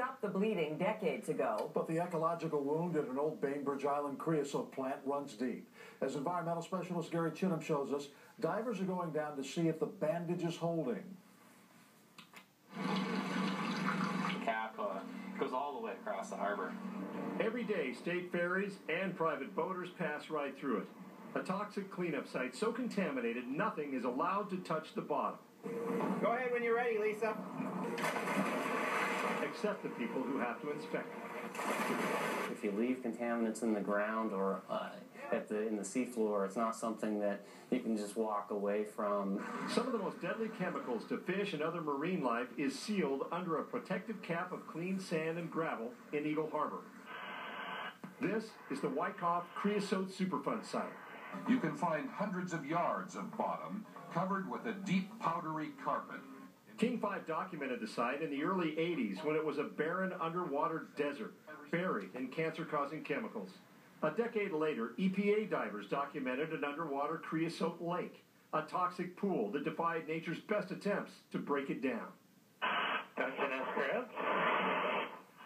stopped the bleeding decades ago. But the ecological wound at an old Bainbridge Island creosote plant runs deep. As environmental specialist Gary Chittum shows us, divers are going down to see if the bandage is holding. The cap goes all the way across the harbor. Every day, state ferries and private boaters pass right through it. A toxic cleanup site so contaminated nothing is allowed to touch the bottom. Go ahead when you're ready, Lisa. Except the people who have to inspect it. If you leave contaminants in the ground or in the seafloor, it's not something that you can just walk away from. Some of the most deadly chemicals to fish and other marine life is sealed under a protective cap of clean sand and gravel in Eagle Harbor. This is the Wyckoff Superfund Site. You can find hundreds of yards of bottom covered with a deep powdery carpet. King 5 documented the site in the early 80s when it was a barren underwater desert, buried in cancer-causing chemicals. A decade later, EPA divers documented an underwater creosote lake, a toxic pool that defied nature's best attempts to break it down.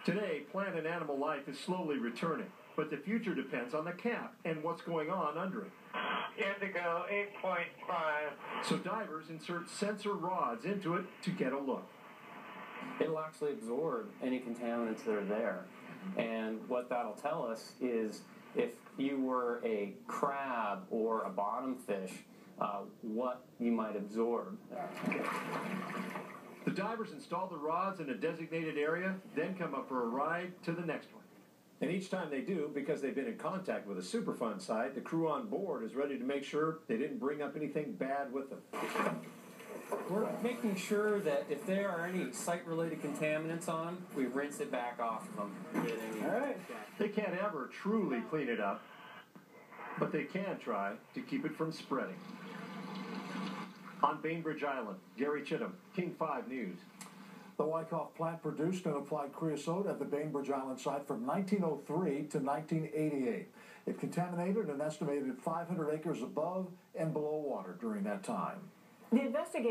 Today, plant and animal life is slowly returning, but the future depends on the cap and what's going on under it. Indigo 8.5. So divers insert sensor rods into it to get a look. It'll actually absorb any contaminants that are there. And what that'll tell us is if you were a crab or a bottom fish, what you might absorb. The divers install the rods in a designated area, then come up for a ride to the next one. And each time they do, because they've been in contact with a Superfund site, the crew on board is ready to make sure they didn't bring up anything bad with them. We're making sure that if there are any site-related contaminants on, we rinse it back off of them. All right. They can't ever truly clean it up, but they can try to keep it from spreading. On Bainbridge Island, Gary Chittum, King 5 News. The Wyckoff plant produced and applied creosote at the Bainbridge Island site from 1903 to 1988. It contaminated an estimated 500 acres above and below water during that time. The investigation